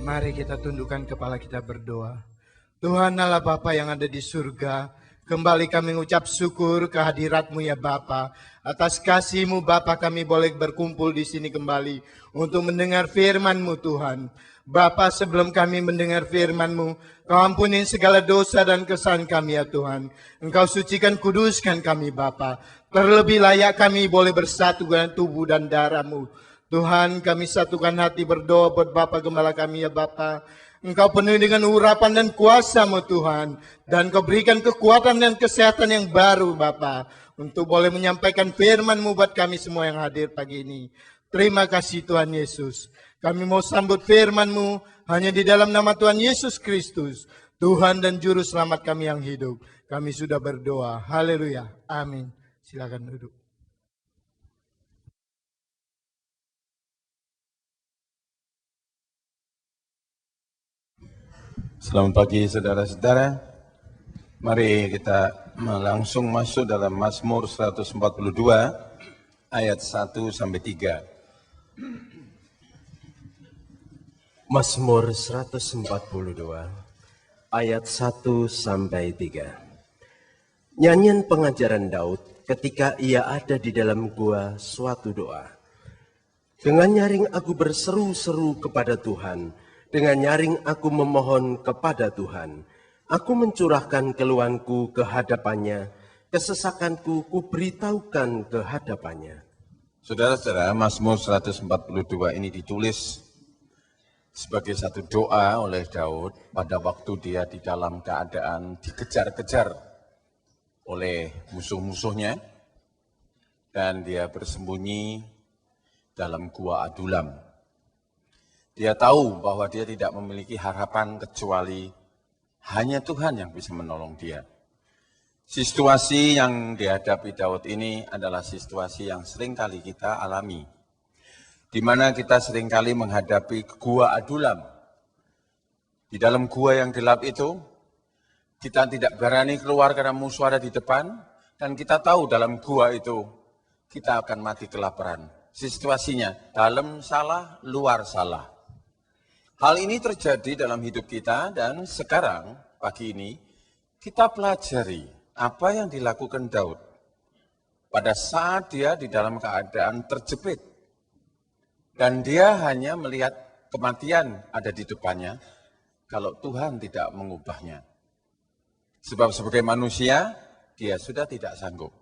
Mari kita tundukkan kepala kita berdoa. Tuhan Allah Bapa yang ada di surga, kembali kami mengucap syukur kehadirat-Mu ya Bapa. Atas kasih-Mu Bapa kami boleh berkumpul di sini kembali untuk mendengar firman-Mu Tuhan. Bapa, sebelum kami mendengar firman-Mu, Kau ampuni segala dosa dan kesalahan kami ya Tuhan. Engkau sucikan, kuduskan kami Bapa. Terlebih layak kami boleh bersatu dengan tubuh dan darah-Mu. Tuhan, kami satukan hati berdoa buat Bapa Gembala kami ya Bapa. Engkau penuhi dengan urapan dan kuasa-Mu Tuhan. Dan Kau berikan kekuatan dan kesehatan yang baru Bapa. Untuk boleh menyampaikan firman-Mu buat kami semua yang hadir pagi ini. Terima kasih Tuhan Yesus. Kami mau sambut firman-Mu hanya di dalam nama Tuhan Yesus Kristus. Tuhan dan Juru Selamat kami yang hidup. Kami sudah berdoa. Haleluya. Amin. Silakan duduk. Selamat pagi saudara-saudara. Mari kita langsung masuk dalam Mazmur 142 ayat 1 sampai 3. Mazmur 142 ayat 1 sampai 3. Nyanyian pengajaran Daud ketika ia ada di dalam gua suatu doa. Dengan nyaring aku berseru-seru kepada Tuhan. Dengan nyaring aku memohon kepada Tuhan. Aku mencurahkan keluhanku ke hadapannya, kesesakanku kuberitahukan ke hadapannya. Saudara-saudara, Mazmur 142 ini ditulis sebagai satu doa oleh Daud pada waktu dia di dalam keadaan dikejar-kejar oleh musuh-musuhnya dan dia bersembunyi dalam gua Adulam. Dia tahu bahwa dia tidak memiliki harapan kecuali hanya Tuhan yang bisa menolong dia. Situasi yang dihadapi Daud ini adalah situasi yang seringkali kita alami. Di mana kita seringkali menghadapi gua Adulam. Di dalam gua yang gelap itu, kita tidak berani keluar karena musuh ada di depan, dan kita tahu dalam gua itu kita akan mati kelaparan. Situasinya, dalam salah, luar salah. Hal ini terjadi dalam hidup kita dan sekarang, pagi ini, kita pelajari apa yang dilakukan Daud pada saat dia di dalam keadaan terjepit. Dan dia hanya melihat kematian ada di depannya kalau Tuhan tidak mengubahnya. Sebab sebagai manusia, dia sudah tidak sanggup.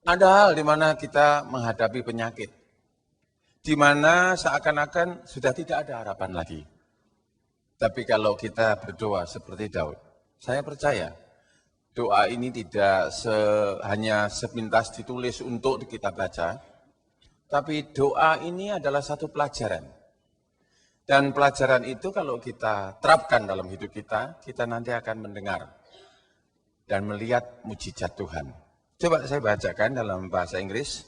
Ada hal di mana kita menghadapi penyakit. Di mana seakan-akan sudah tidak ada harapan lagi. Tapi kalau kita berdoa seperti Daud, saya percaya doa ini tidak hanya sepintas ditulis untuk kita baca, tapi doa ini adalah satu pelajaran. Dan pelajaran itu kalau kita terapkan dalam hidup kita nanti akan mendengar dan melihat mujizat Tuhan. Coba saya bacakan dalam bahasa Inggris.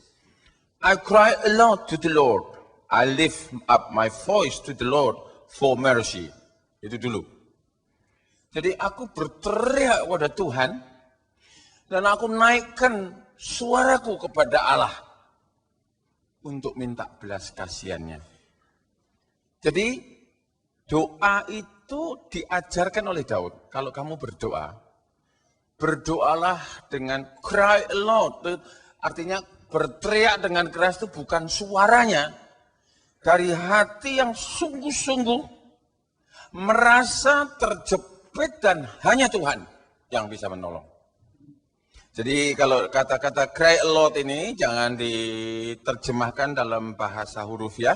I cry aloud to the Lord. I lift up my voice to the Lord for mercy. Itu dulu. Jadi aku berteriak kepada Tuhan dan aku naikkan suaraku kepada Allah untuk minta belas kasihannya. Jadi doa itu diajarkan oleh Daud. Kalau kamu berdoa, berdoalah dengan cry aloud. Artinya berteriak dengan keras itu bukan suaranya. Dari hati yang sungguh-sungguh merasa terjepit dan hanya Tuhan yang bisa menolong. Jadi kalau kata-kata cry aloud ini jangan diterjemahkan dalam bahasa hurufiah.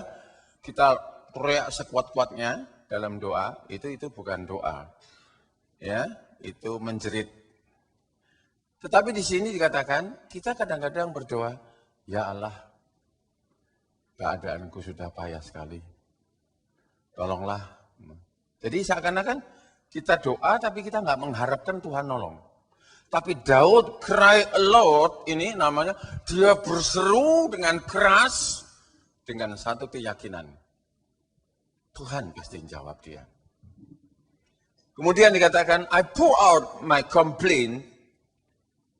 Kita teriak sekuat-kuatnya dalam doa, itu bukan doa. Ya, itu menjerit. Tetapi di sini dikatakan kita kadang-kadang berdoa, ya Allah, keadaanku sudah payah sekali. Tolonglah. Jadi seakan-akan kita doa tapi kita nggak mengharapkan Tuhan nolong. Tapi Daud cry aloud ini namanya dia berseru dengan keras dengan satu keyakinan. Tuhan pasti jawab dia. Kemudian dikatakan, I pour out my complaint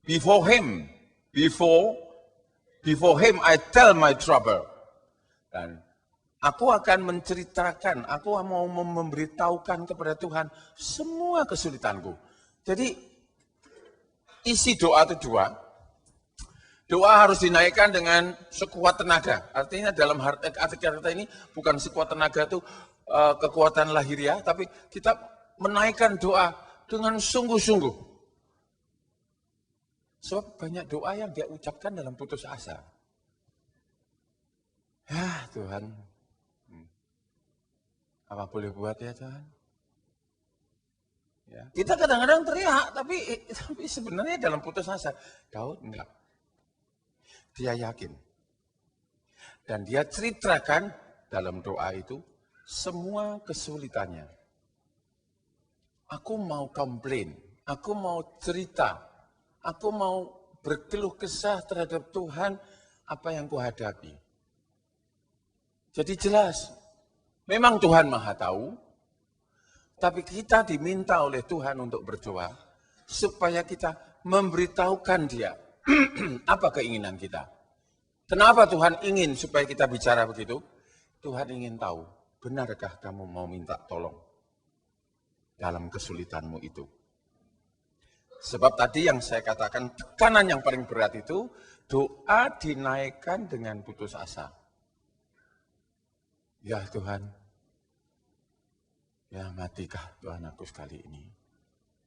before him. Before him I tell my trouble. Dan Aku akan menceritakan, aku mau memberitahukan kepada Tuhan semua kesulitanku. Jadi isi doa itu dua. Doa harus dinaikkan dengan sekuat tenaga. Artinya dalam arti kata ini bukan sekuat tenaga itu kekuatan lahiriah, tapi kita menaikkan doa dengan sungguh-sungguh. Sebab banyak doa yang dia ucapkan dalam putus asa. Ya Tuhan, apa boleh buat ya Tuhan? Ya. Kita kadang-kadang teriak, tapi sebenarnya dalam putus asa. Daud enggak. Dia yakin. Dan dia ceritakan dalam doa itu semua kesulitannya. Aku mau komplain, aku mau cerita, aku mau berkeluh kesah terhadap Tuhan apa yang kuhadapi. Jadi jelas, memang Tuhan Maha Tahu, tapi kita diminta oleh Tuhan untuk berdoa supaya kita memberitahukan Dia apa keinginan kita. Kenapa Tuhan ingin supaya kita bicara begitu? Tuhan ingin tahu, benarkah kamu mau minta tolong dalam kesulitanmu itu? Sebab tadi yang saya katakan, tekanan yang paling berat itu, doa dinaikkan dengan putus asa. Ya Tuhan, ya matikah Tuhan aku sekali ini.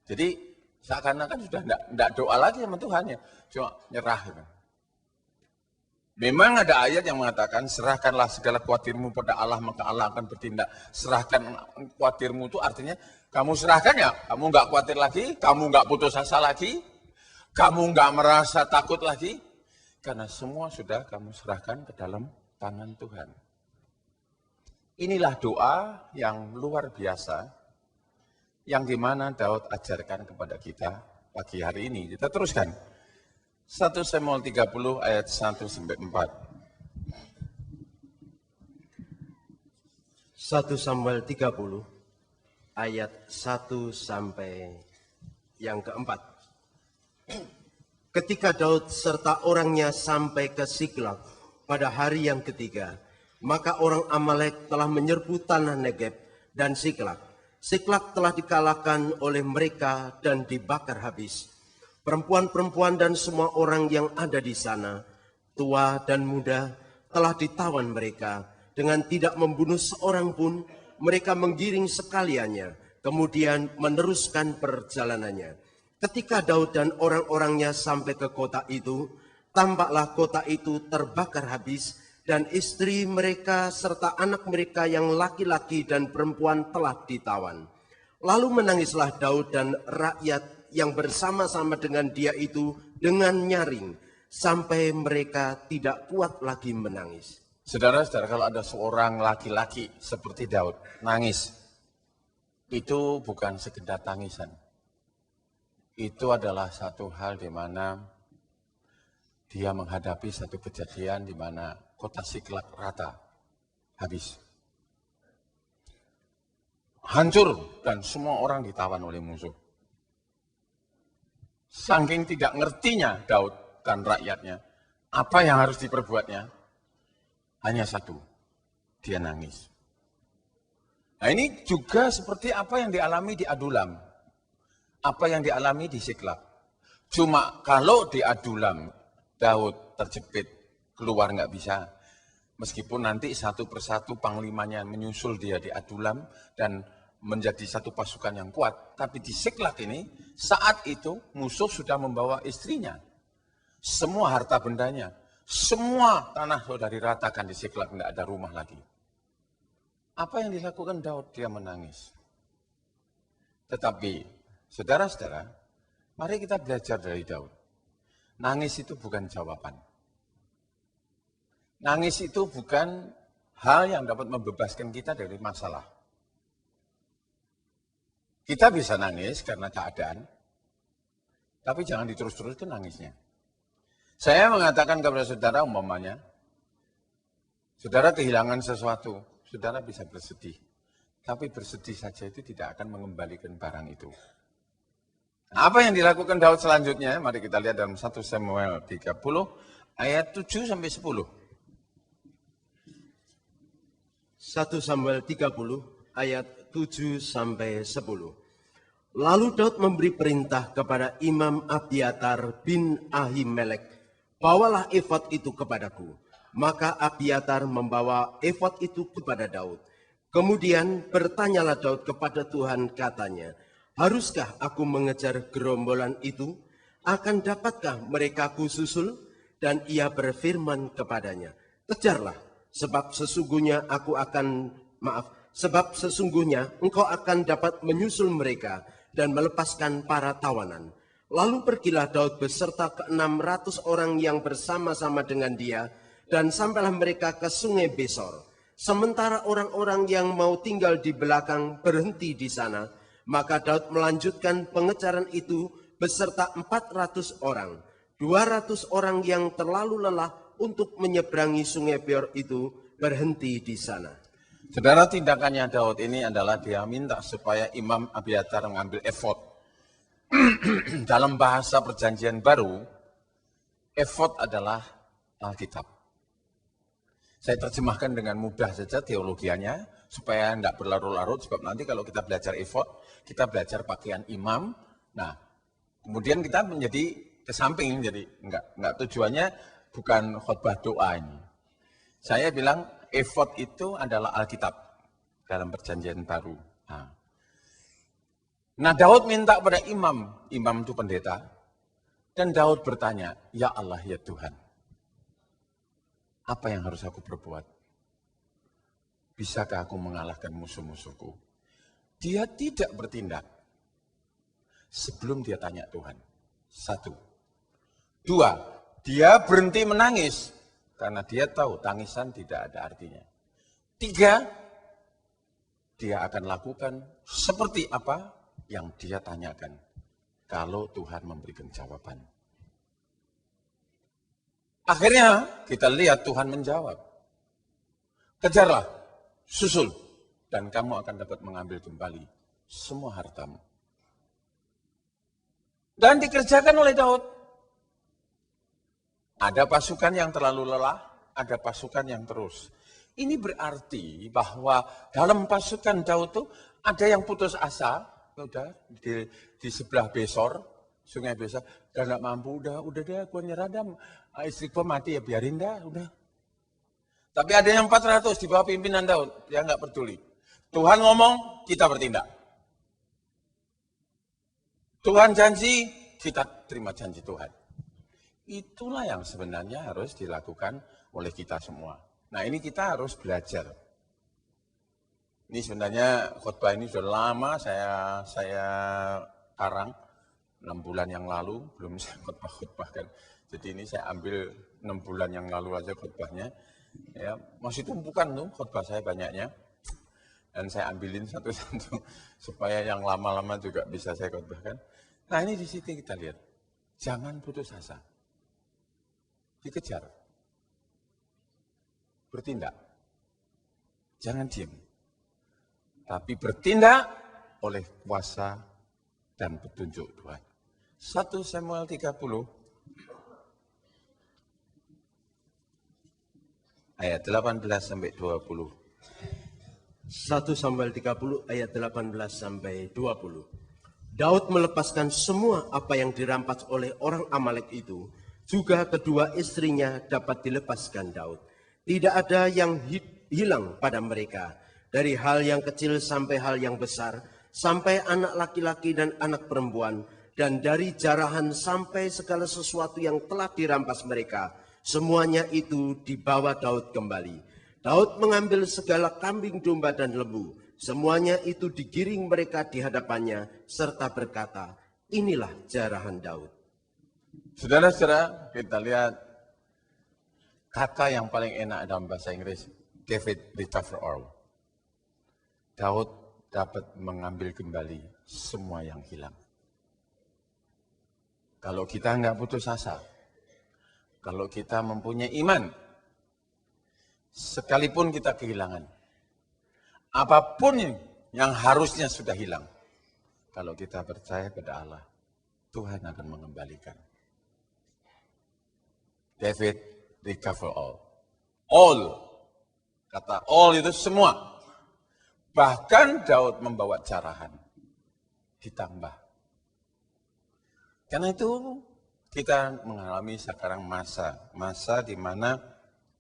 Jadi seakan-akan sudah tidak doa lagi sama Tuhan ya, cuma nyerah. Gitu. Memang ada ayat yang mengatakan, serahkanlah segala khawatirmu pada Allah, maka Allah akan bertindak. Serahkan khawatirmu itu artinya, kamu serahkan ya, kamu nggak khawatir lagi, kamu nggak putus asa lagi, kamu nggak merasa takut lagi, karena semua sudah kamu serahkan ke dalam tangan Tuhan. Inilah doa yang luar biasa, yang dimana Daud ajarkan kepada kita pagi hari ini. Kita teruskan. 1 Samuel 30 ayat 1-4. 1 Samuel 30 ayat 1 sampai yang keempat. Ketika Daud serta orangnya sampai ke Siklag pada hari yang ketiga, maka orang Amalek telah menyerbu tanah Negeb dan Siklag. Siklag telah dikalahkan oleh mereka dan dibakar habis. Perempuan-perempuan dan semua orang yang ada di sana, tua dan muda, telah ditawan mereka. Dengan tidak membunuh seorang pun, mereka menggiring sekaliannya, kemudian meneruskan perjalanannya. Ketika Daud dan orang-orangnya sampai ke kota itu, tampaklah kota itu terbakar habis, dan istri mereka serta anak mereka yang laki-laki dan perempuan telah ditawan. Lalu menangislah Daud dan rakyat yang bersama-sama dengan dia itu dengan nyaring, sampai mereka tidak kuat lagi menangis. Saudara-saudara, kalau ada seorang laki-laki seperti Daud nangis, itu bukan sekedar tangisan. Itu adalah satu hal di mana dia menghadapi satu kejadian di mana kota Siklag rata, habis. Hancur dan semua orang ditawan oleh musuh. Saking tidak ngertinya Daud dan rakyatnya, apa yang harus diperbuatnya? Hanya satu, dia nangis. Nah ini juga seperti apa yang dialami di Adulam, apa yang dialami di Siklag. Cuma kalau di Adulam, Daud terjepit, keluar nggak bisa. Meskipun nanti satu persatu panglimanya menyusul dia di Adulam dan menjadi satu pasukan yang kuat. Tapi di Siklag ini, saat itu musuh sudah membawa istrinya. Semua harta bendanya, semua tanah sudah diratakan di Siklag, tidak ada rumah lagi. Apa yang dilakukan Daud? Dia menangis. Tetapi, saudara-saudara, mari kita belajar dari Daud. Nangis itu bukan jawaban. Nangis itu bukan hal yang dapat membebaskan kita dari masalah. Kita bisa nangis karena keadaan, tapi jangan diterus-teruskan nangisnya. Saya mengatakan kepada saudara umpamanya, saudara kehilangan sesuatu, saudara bisa bersedih. Tapi bersedih saja itu tidak akan mengembalikan barang itu. Nah, apa yang dilakukan Daud selanjutnya? Mari kita lihat dalam 1 Samuel 30 ayat 7-10. 1 Samuel 30 ayat 7 sampai 10. Lalu Daud memberi perintah kepada Imam Abiatar bin Ahimelek, bawalah efod itu kepadaku. Maka Abiatar membawa efod itu kepada Daud. Kemudian bertanyalah Daud kepada Tuhan, katanya, haruskah aku mengejar gerombolan itu? Akan dapatkah mereka kususul? Dan ia berfirman kepadanya, kejarlah, sebab sesungguhnya engkau akan dapat menyusul mereka dan melepaskan para tawanan. Lalu pergilah Daud beserta ke-600 orang yang bersama-sama dengan dia, dan sampailah mereka ke sungai Besor. Sementara orang-orang yang mau tinggal di belakang berhenti di sana, maka Daud melanjutkan pengejaran itu beserta 400 orang. 200 orang yang terlalu lelah untuk menyeberangi sungai Beor itu berhenti di sana. Saudara, tindakannya Daud ini adalah dia minta supaya Imam Abiatar mengambil efod. Dalam bahasa perjanjian baru, efod adalah Alkitab. Saya terjemahkan dengan mudah saja teologianya, supaya tidak berlarut-larut, sebab nanti kalau kita belajar efod, kita belajar pakaian imam. Nah, kemudian kita menjadi ke samping, jadi enggak tujuannya bukan khotbah doa ini. Saya bilang efod itu adalah Alkitab dalam perjanjian baru. Nah, Daud minta pada imam itu pendeta, dan Daud bertanya, ya Allah, ya Tuhan, apa yang harus aku perbuat? Bisakah aku mengalahkan musuh-musuhku? Dia tidak bertindak sebelum dia tanya Tuhan. 1. 2, dia berhenti menangis karena dia tahu tangisan tidak ada artinya. 3, dia akan lakukan seperti apa yang dia tanyakan kalau Tuhan memberikan jawaban. Akhirnya kita lihat Tuhan menjawab, kejarlah, susul, dan kamu akan dapat mengambil kembali semua hartamu. Dan dikerjakan oleh Daud. Ada pasukan yang terlalu lelah, ada pasukan yang terus. Ini berarti bahwa dalam pasukan Daud itu ada yang putus asa, udah di sebelah Besor, sungai Besor, udah nggak mampu, udah deh, gue nyerah dah, istri gue mati ya biarin dah, udah. Tapi ada yang 400 di bawah pimpinan Daud, dia nggak peduli. Tuhan ngomong, kita bertindak. Tuhan janji, kita terima janji Tuhan. Itulah yang sebenarnya harus dilakukan oleh kita semua. Nah, ini kita harus belajar. Ini sebenarnya khotbah ini sudah lama saya karang, 6 bulan yang lalu, belum saya khotbahkan. Jadi ini saya ambil 6 bulan yang lalu aja khotbahnya. Ya, masih tumpukan tuh khotbah saya banyaknya. Dan saya ambilin satu-satu supaya yang lama-lama juga bisa saya khotbahkan. Nah, ini di situ kita lihat. Jangan putus asa. Dikejar, bertindak, jangan diam, tapi bertindak oleh kuasa dan petunjuk Tuhan. 1 Samuel 30 ayat 18 sampai 20. 1 Samuel 30 ayat 18 sampai 20. Daud melepaskan semua apa yang dirampas oleh orang Amalek itu. Juga kedua istrinya dapat dilepaskan Daud. Tidak ada yang hilang pada mereka. Dari hal yang kecil sampai hal yang besar. Sampai anak laki-laki dan anak perempuan. Dan dari jarahan sampai segala sesuatu yang telah dirampas mereka. Semuanya itu dibawa Daud kembali. Daud mengambil segala kambing domba dan lembu. Semuanya itu digiring mereka di hadapannya. Serta berkata, inilah jarahan Daud. Saudara-saudara, kita lihat kata yang paling enak dalam bahasa Inggris, David recover all. Daud dapat mengambil kembali semua yang hilang. Kalau kita nggak putus asa, kalau kita mempunyai iman, sekalipun kita kehilangan, apapun yang harusnya sudah hilang, kalau kita percaya pada Allah, Tuhan akan mengembalikan. David recover all. All. Kata all itu semua. Bahkan Daud membawa jarahan. Ditambah. Karena itu kita mengalami sekarang masa di mana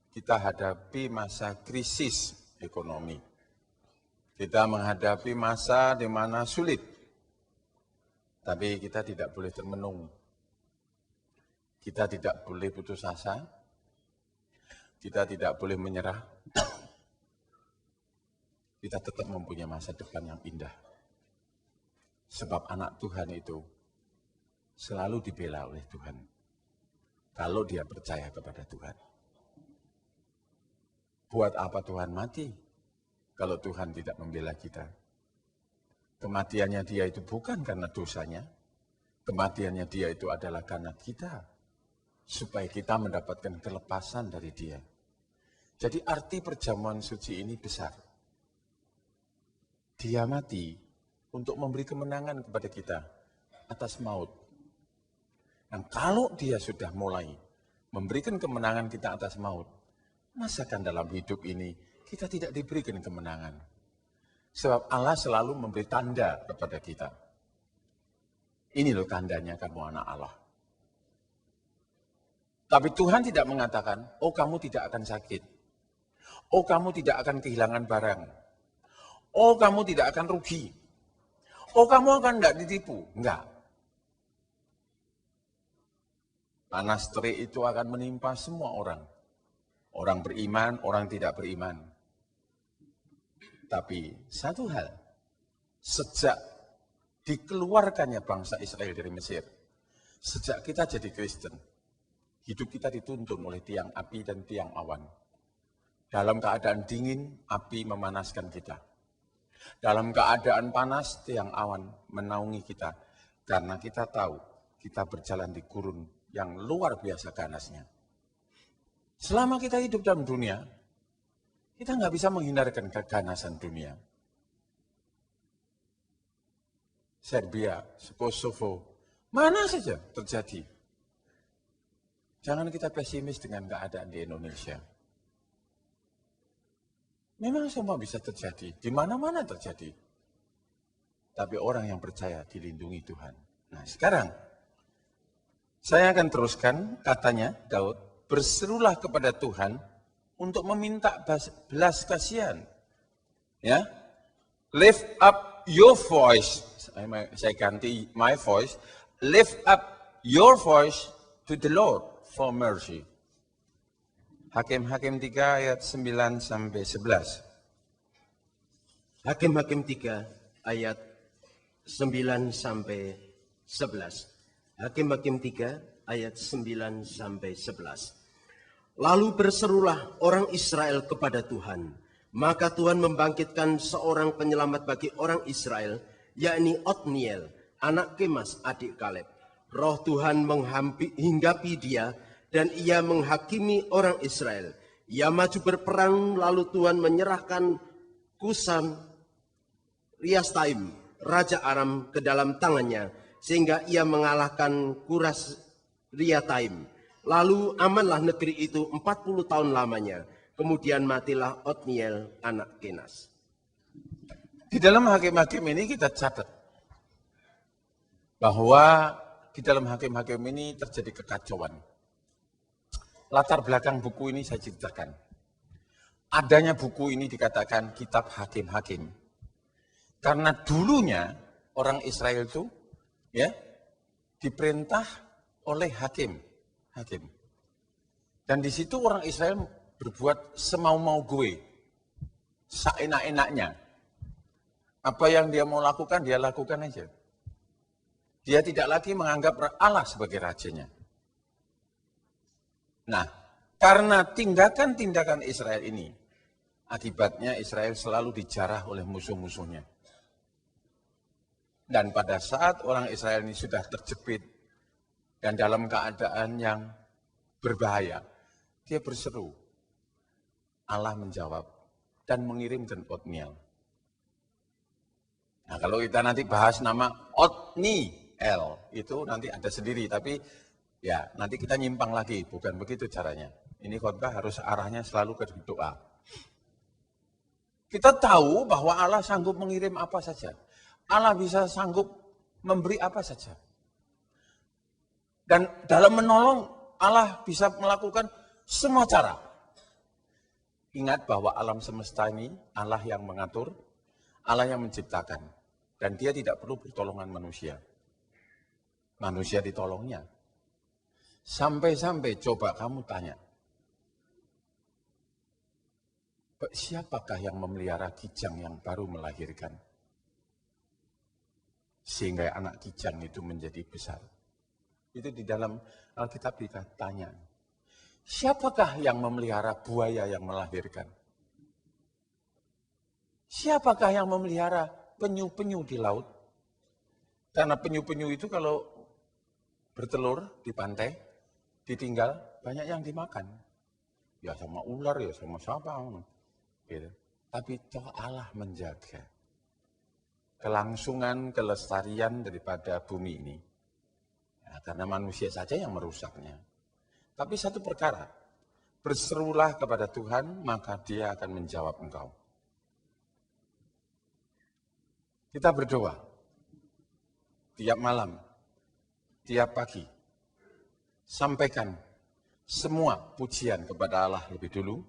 kita hadapi masa krisis ekonomi. Kita menghadapi masa di mana sulit. Tapi kita tidak boleh termenung. Kita tidak boleh putus asa. Kita tidak boleh menyerah. Kita tetap mempunyai masa depan yang indah. Sebab anak Tuhan itu selalu dibela oleh Tuhan. Kalau dia percaya kepada Tuhan. Buat apa Tuhan mati kalau Tuhan tidak membela kita? Kematiannya dia itu bukan karena dosanya. Kematiannya dia itu adalah karena kita. Supaya kita mendapatkan kelepasan dari dia. Jadi arti perjamuan suci ini besar. Dia mati untuk memberi kemenangan kepada kita atas maut. Dan kalau dia sudah mulai memberikan kemenangan kita atas maut, masakan dalam hidup ini kita tidak diberikan kemenangan. Sebab Allah selalu memberi tanda kepada kita. Ini loh tandanya kamu anak Allah. Tapi Tuhan tidak mengatakan, oh kamu tidak akan sakit. Oh kamu tidak akan kehilangan barang. Oh kamu tidak akan rugi. Oh kamu akan tidak ditipu. Enggak. Panas terik itu akan menimpa semua orang. Orang beriman, orang tidak beriman. Tapi satu hal, sejak dikeluarkannya bangsa Israel dari Mesir, sejak kita jadi Kristen, hidup kita dituntun oleh tiang api dan tiang awan. Dalam keadaan dingin, api memanaskan kita. Dalam keadaan panas, tiang awan menaungi kita. Karena kita tahu, kita berjalan di gurun yang luar biasa ganasnya. Selama kita hidup dalam dunia, kita nggak bisa menghindarkan keganasan dunia. Serbia, Kosovo, mana saja terjadi. Jangan kita pesimis dengan keadaan di Indonesia. Memang semua bisa terjadi, di mana-mana terjadi. Tapi orang yang percaya dilindungi Tuhan. Nah sekarang, saya akan teruskan katanya Daud, berserulah kepada Tuhan untuk meminta belas kasihan. Ya, lift up your voice. Saya ganti my voice. Lift up your voice to the Lord for mercy. Hakim-Hakim 3 ayat 9 sampai 11. Hakim-Hakim 3 ayat 9 sampai 11. Hakim-Hakim 3 ayat 9 sampai 11. Lalu berserulah orang Israel kepada Tuhan. Maka Tuhan membangkitkan seorang penyelamat bagi orang Israel, yakni Otniel, anak Kemas, adik Kaleb. Roh Tuhan menghinggapi dia, dan ia menghakimi orang Israel. Ia maju berperang, lalu Tuhan menyerahkan Kushan Riastaim, Raja Aram, ke dalam tangannya, sehingga ia mengalahkan Kuras Riataim. Lalu amanlah negeri itu 40 tahun lamanya. Kemudian matilah Otniel, anak Kenas. Di dalam hakim-hakim ini kita catat bahwa di dalam hakim-hakim ini terjadi kekacauan. Latar belakang buku ini saya ceritakan. Adanya buku ini dikatakan kitab hakim-hakim. Karena dulunya orang Israel itu ya diperintah oleh hakim. Dan di situ orang Israel berbuat semau-mau gue. Seenak-enaknya. Apa yang dia mau lakukan, dia lakukan aja. Dia tidak lagi menganggap Allah sebagai rajanya. Nah, karena tindakan-tindakan Israel ini, akibatnya Israel selalu dijarah oleh musuh-musuhnya. Dan pada saat orang Israel ini sudah terjepit dan dalam keadaan yang berbahaya, dia berseru. Allah menjawab dan mengirimkan Otniel. Nah, kalau kita nanti bahas nama Otniel, itu nanti ada sendiri, tapi ya, nanti kita nyimpang lagi, bukan begitu caranya. Ini khotbah harus arahnya selalu ke doa. Kita tahu bahwa Allah sanggup mengirim apa saja. Allah bisa sanggup memberi apa saja. Dan dalam menolong, Allah bisa melakukan semua cara. Ingat bahwa alam semesta ini Allah yang mengatur, Allah yang menciptakan. Dan dia tidak perlu pertolongan manusia. Manusia ditolongnya. Sampai-sampai coba kamu tanya, siapakah yang memelihara kijang yang baru melahirkan? Sehingga anak kijang itu menjadi besar. Itu di dalam Alkitab ditanya. Siapakah yang memelihara buaya yang melahirkan? Siapakah yang memelihara penyu-penyu di laut? Karena penyu-penyu itu kalau bertelur di pantai, ditinggal, banyak yang dimakan. Ya sama ular, ya sama siapa. Gitu. Tapi toh Allah menjaga kelangsungan, kelestarian daripada bumi ini. Ya, karena manusia saja yang merusaknya. Tapi satu perkara, berserulah kepada Tuhan, maka dia akan menjawab engkau. Kita berdoa, tiap malam, tiap pagi, sampaikan semua pujian kepada Allah lebih dulu,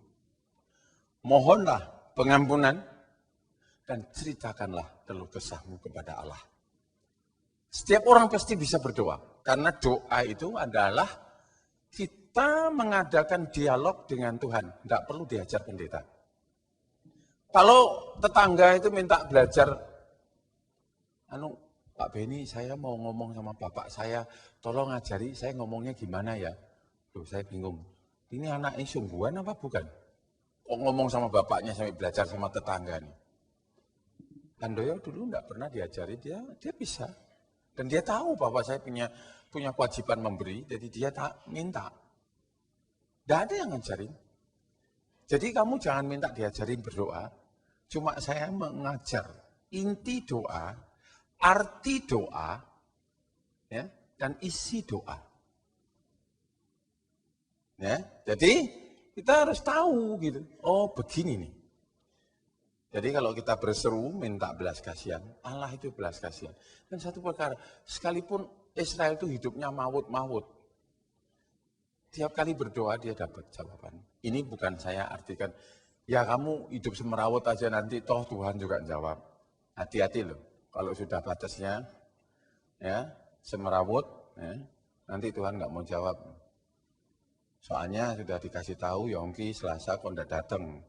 mohonlah pengampunan, dan ceritakanlah keluh kesahmu kepada Allah. Setiap orang pasti bisa berdoa, karena doa itu adalah kita mengadakan dialog dengan Tuhan, tidak perlu diajar pendeta. Kalau tetangga itu minta belajar, Pak Beni, saya mau ngomong sama bapak saya, tolong ajari saya ngomongnya gimana ya. Loh, saya bingung, ini anaknya sungguhan apa bukan? Kok ngomong sama bapaknya sampai belajar sama tetangga nih. Handoyo dulu enggak pernah diajari, dia bisa. Dan dia tahu bahwa saya punya kewajiban memberi, jadi dia tak minta. Tidak ada yang ngajarin. Jadi kamu jangan minta diajarin berdoa, cuma saya mengajar inti doa, arti doa, ya, dan isi doa. Ya, jadi kita harus tahu gitu. Oh, begini nih. Jadi kalau kita berseru minta belas kasihan, Allah itu belas kasihan. Dan satu perkara, sekalipun Israel itu hidupnya maut-maut, tiap kali berdoa dia dapat jawaban. Ini bukan saya artikan, ya kamu hidup semerawut aja nanti toh Tuhan juga jawab. Hati-hati loh, kalau sudah batasnya ya semerawut, ya, nanti Tuhan nggak mau jawab. Soalnya sudah dikasih tahu, Yongki Selasa kok nggak datang.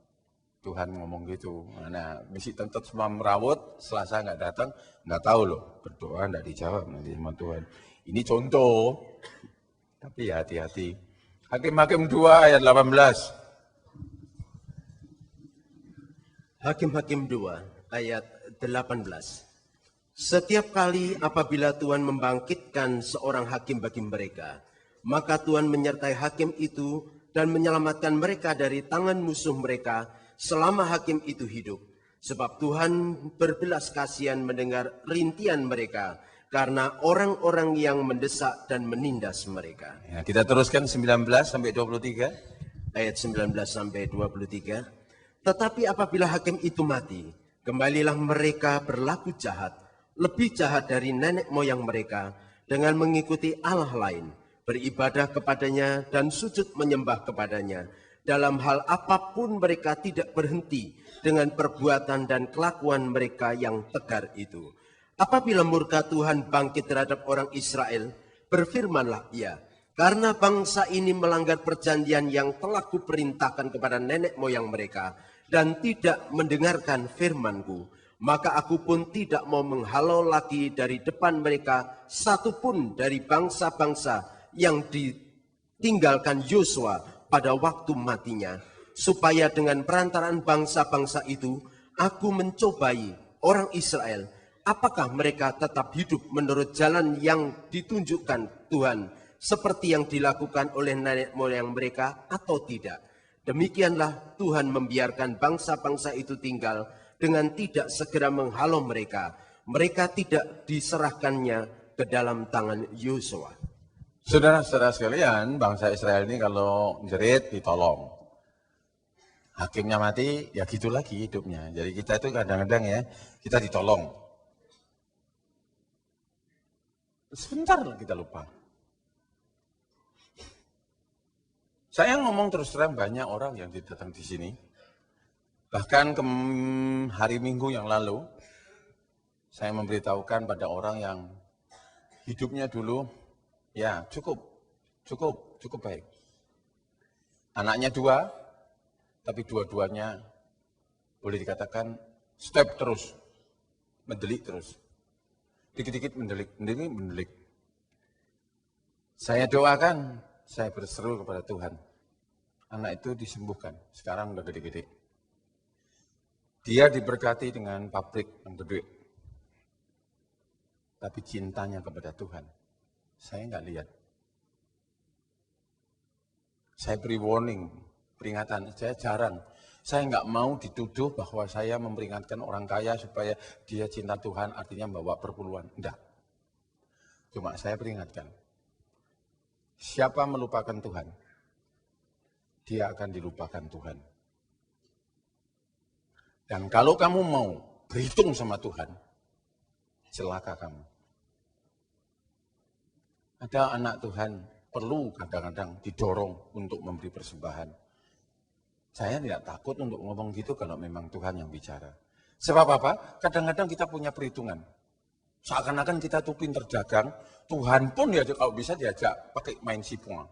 Tuhan ngomong gitu. Nah, misi tentu semua merawut, Selasa nggak datang, nggak tahu loh. Berdoa nggak dijawab nanti sama Tuhan. Ini contoh, tapi ya hati-hati. Hakim-Hakim 2 ayat 18. Hakim-Hakim 2 ayat 18. Setiap kali apabila Tuhan membangkitkan seorang hakim bagi mereka, maka Tuhan menyertai hakim itu dan menyelamatkan mereka dari tangan musuh mereka selama hakim itu hidup. Sebab Tuhan berbelas kasihan mendengar rintian mereka karena orang-orang yang mendesak dan menindas mereka. Ya, kita teruskan 19 sampai 23. Ayat 19 sampai 23. Tetapi apabila hakim itu mati, kembalilah mereka berlaku jahat, lebih jahat dari nenek moyang mereka, dengan mengikuti Allah lain, beribadah kepadanya dan sujud menyembah kepadanya. Dalam hal apapun mereka tidak berhenti dengan perbuatan dan kelakuan mereka yang tegar itu. Apabila murka Tuhan bangkit terhadap orang Israel, berfirmanlah ia, karena bangsa ini melanggar perjanjian yang telah kuperintahkan kepada nenek moyang mereka, dan tidak mendengarkan firman-Ku, maka aku pun tidak mau menghalau lagi dari depan mereka satupun dari bangsa-bangsa yang ditinggalkan Yosua pada waktu matinya, supaya dengan perantaraan bangsa-bangsa itu aku mencobai orang Israel, apakah mereka tetap hidup menurut jalan yang ditunjukkan Tuhan seperti yang dilakukan oleh nenek moyang mereka atau tidak. Demikianlah Tuhan membiarkan bangsa-bangsa itu tinggal dengan tidak segera menghalau mereka. Mereka tidak diserahkannya ke dalam tangan Yosua. Saudara-saudara sekalian, bangsa Israel ini kalau jerit ditolong. Hakimnya mati, ya gitu lagi hidupnya. Jadi kita itu kadang-kadang ya, kita ditolong. Sebentar kita lupa. Saya ngomong terus terang banyak orang yang datang di sini. Bahkan hari Minggu yang lalu, saya memberitahukan pada orang yang hidupnya dulu, ya cukup baik. Anaknya 2, tapi dua-duanya boleh dikatakan step terus, mendelik terus. Dikit-dikit mendelik. Saya doakan, saya berseru kepada Tuhan. Anak itu disembuhkan, sekarang udah gede-gede. Dia diberkati dengan pabrik yang gede. Tapi cintanya kepada Tuhan, saya nggak lihat. Saya beri warning, peringatan, saya jarang. Saya nggak mau dituduh bahwa saya memperingatkan orang kaya supaya dia cinta Tuhan, artinya bawa perpuluhan. Enggak. Cuma saya peringatkan, siapa melupakan Tuhan, dia akan dilupakan Tuhan. Dan kalau kamu mau berhitung sama Tuhan, celaka kamu. Ada anak Tuhan perlu kadang-kadang didorong untuk memberi persembahan. Saya tidak takut untuk ngomong gitu kalau memang Tuhan yang bicara. Sebab apa? Kadang-kadang kita punya perhitungan. Seakan-akan kita tuh pinter dagang, Tuhan pun ya kalau bisa diajak pakai main sipong.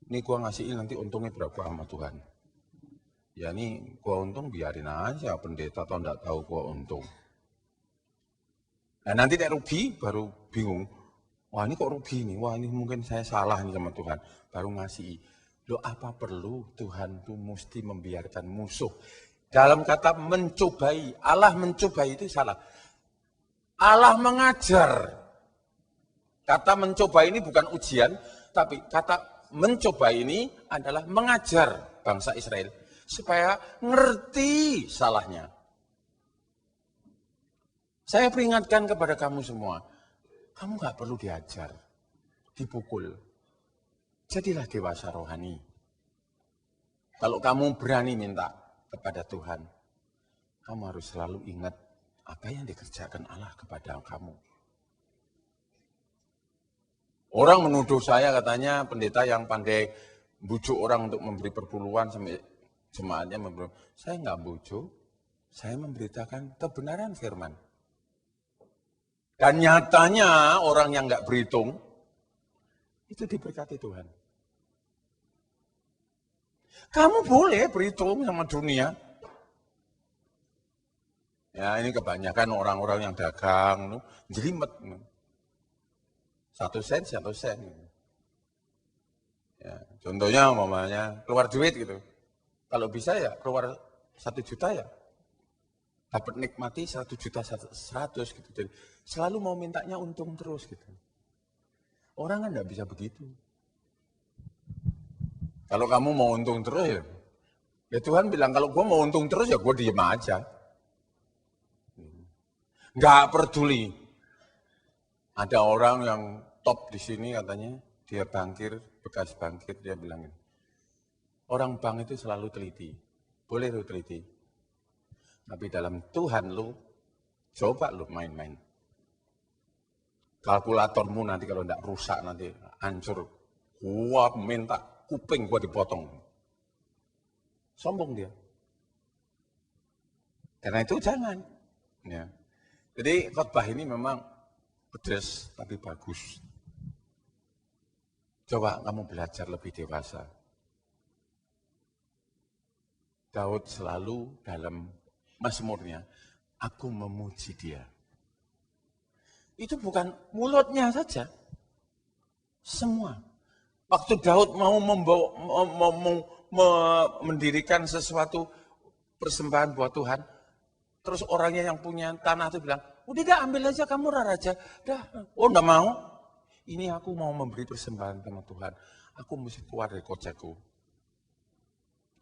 Ini gua ngasihin nanti untungnya berapa sama Tuhan. Ya ini gua untung biarin aja, pendeta atau enggak tahu gua untung. Nah nanti dia rugi baru bingung. Wah ini kok rugi nih, wah ini mungkin saya salah nih sama Tuhan. Baru ngasih. Loh apa perlu Tuhan tuh mesti membiarkan musuh. Dalam kata mencobai, Allah mencobai itu salah. Allah mengajar. Kata mencoba ini bukan ujian, tapi kata mencoba ini adalah mengajar bangsa Israel. Supaya ngerti salahnya. Saya peringatkan kepada kamu semua, kamu gak perlu diajar, dipukul. Jadilah dewasa rohani. Kalau kamu berani minta kepada Tuhan, kamu harus selalu ingat apa yang dikerjakan Allah kepada kamu. Orang menuduh saya katanya pendeta yang pandai bujuk orang untuk memberi perpuluhan sampai jemaatnya memberi. Saya nggak bujuk, saya memberitakan kebenaran firman. Dan nyatanya orang yang nggak berhitung, itu diberkati Tuhan. Kamu boleh berhitung sama dunia. Ya ini kebanyakan orang-orang yang dagang, jelimet. 1 sen, 1 sen. Ya, contohnya umpamanya keluar duit gitu. Kalau bisa ya keluar 1 juta ya. Dapat nikmati 1 juta 100 gitu. Jadi selalu mau mintanya untung terus gitu. Orang kan nggak bisa begitu. Kalau kamu mau untung terus ya Tuhan bilang kalau gue mau untung terus ya gue diem aja. Nggak peduli. Ada orang yang top di sini katanya, dia bankir, bekas bankir, dia bilang ini. Orang bank itu selalu teliti. Boleh lu teliti. Tapi dalam Tuhan lu, coba lu main-main. Kalkulatormu nanti kalau enggak rusak nanti hancur. Gua minta kuping gua dipotong. Sombong dia. Karena itu jangan. Ya. Jadi khotbah ini memang pedas tapi bagus. Coba kamu belajar lebih dewasa. Daud selalu dalam Mazmurnya, aku memuji dia. Itu bukan mulutnya saja. Semua. Waktu Daud mau mendirikan sesuatu persembahan buat Tuhan, terus orangnya yang punya tanah itu bilang, udah dah ambil aja kamu raja. Dah, oh enggak mau. Ini aku mau memberi persembahan sama Tuhan. Aku mesti keluar dari kocekku.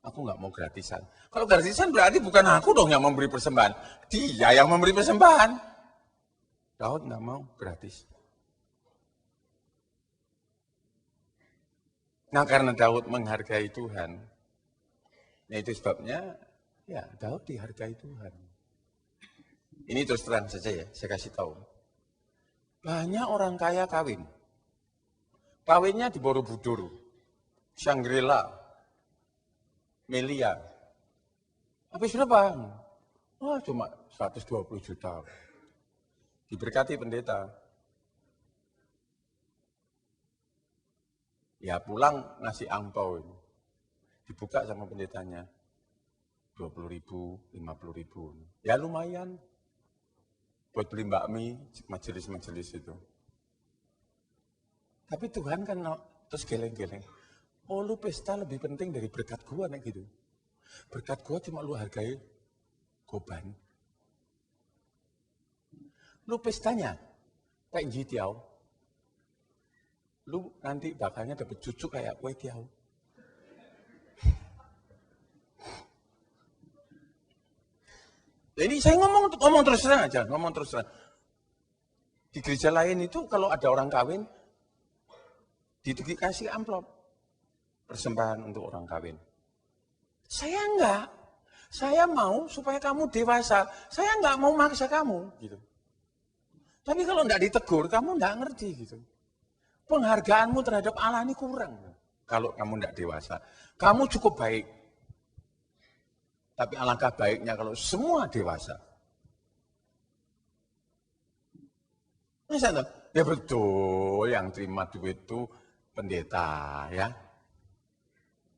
Aku nggak mau gratisan. Kalau gratisan berarti bukan aku dong yang memberi persembahan. Dia yang memberi persembahan. Daud nggak mau gratis. Nah karena Daud menghargai Tuhan, Nah itu sebabnya, ya Daud dihargai Tuhan. Ini terus terang saja ya, saya kasih tahu. Banyak orang kaya kawin. Kawinnya di Borobudur, Shangri-La, Melia. Habis berapa? Wah cuma 120 juta. Diberkati pendeta. Ya pulang ngasih angpau ini. Dibuka sama pendetanya. 20.000, 50.000. Ya lumayan. Buat beli bakmi, majelis-majelis itu. Tapi Tuhan kan terus geleng-geleng. Oh lu pesta lebih penting dari berkat gua nek gitu. Berkat gua cuma lu hargai goban. Lu pestanya kayak jitiau. Lu nanti bakalnya dapat cucu kayak kue tiaw. Jadi saya ngomong terus terang aja, ngomong terus terang. Di gereja lain itu kalau ada orang kawin, dikasih amplop persembahan untuk orang kawin. Saya enggak. Saya mau supaya kamu dewasa. Saya enggak mau maksa kamu gitu. Tapi kalau enggak ditegur, kamu enggak ngerti gitu. Penghargaanmu terhadap Allah ini kurang. Kalau kamu enggak dewasa. Kamu cukup baik. Tapi alangkah baiknya kalau semua dewasa. Misalnya, ya betul yang terima duit itu pendeta ya.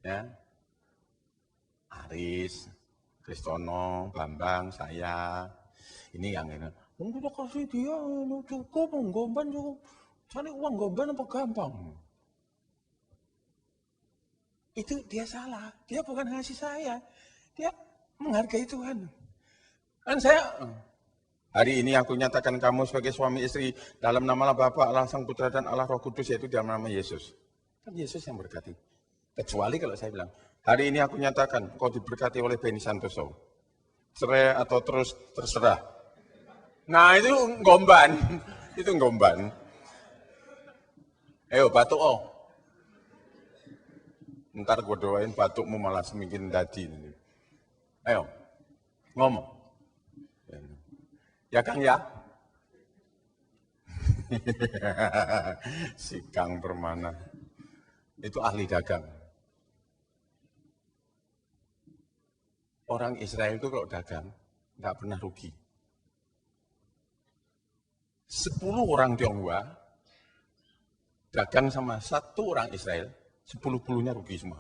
Ya. Aris, Kristono, Bambang, saya. Ini yang ini. Kita kasih dia, cukup, gomban cukup. Cari uang gomban apa gampang? Itu dia salah. Dia bukan ngasih saya. Dia menghargai Tuhan. Kan saya, hari ini aku nyatakan kamu sebagai suami istri dalam nama Allah Bapa, Allah Sang Putra dan Allah Roh Kudus, yaitu dalam nama Yesus. Kan Yesus yang berkati. Kecuali kalau saya bilang, hari ini aku nyatakan kau diberkati oleh Beni Santoso. Cerai atau terus terserah. Nah itu ngomban. Itu ngomban. Ayo batuk oh. Ntar gue doain batukmu malah semakin dadi. Ayo, ngomong. Ya Kang ya? Si Kang Permana. Itu ahli dagang. Orang Israel itu kalau dagang, nggak pernah rugi. 10 orang Tionghoa, dagang sama 1 orang Israel, 10-10-nya rugi semua.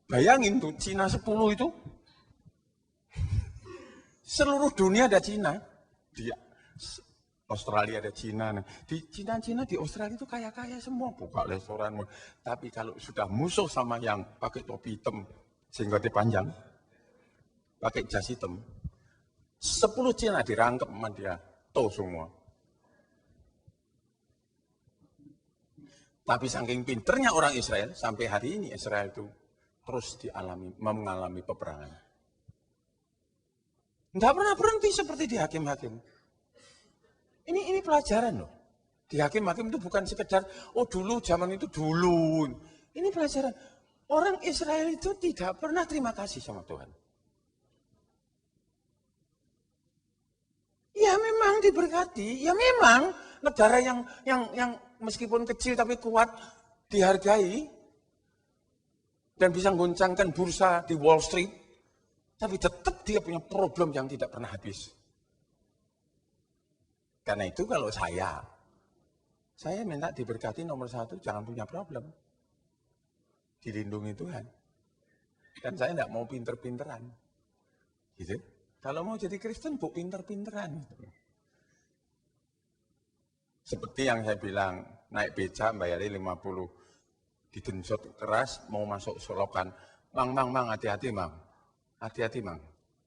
Bayangin tuh, Cina 10 itu, seluruh dunia ada Cina. Di Australia ada Cina. Di Cina di Australia itu kaya-kaya semua. Buka restoran. Tapi kalau sudah musuh sama yang pakai topi hitam, sehingga dia panjang, pakai jas hitam, 10 Cina dirangkep sama dia. Tuh semua. Tapi saking pinternya orang Israel, sampai hari ini Israel itu terus mengalami peperangan. Nggak pernah berhenti seperti di hakim-hakim. Ini pelajaran loh. Di hakim-hakim itu bukan sekedar, oh dulu zaman itu dulu. Ini pelajaran. Orang Israel itu tidak pernah terima kasih sama Tuhan. Ya memang diberkati, ya memang negara yang meskipun kecil tapi kuat dihargai dan bisa menggoncangkan bursa di Wall Street. Tapi tetap dia punya problem yang tidak pernah habis. Karena itu kalau saya minta diberkati nomor 1, jangan punya problem. Dilindungi Tuhan. Dan saya tidak mau pinter-pinteran. Gitu. Kalau mau jadi Kristen, bu pinter-pinteran. Seperti yang saya bilang, naik beca bayarnya 50. Digenjot keras, mau masuk solokan. Mang, hati-hati, Mang. Hati-hati, Mang.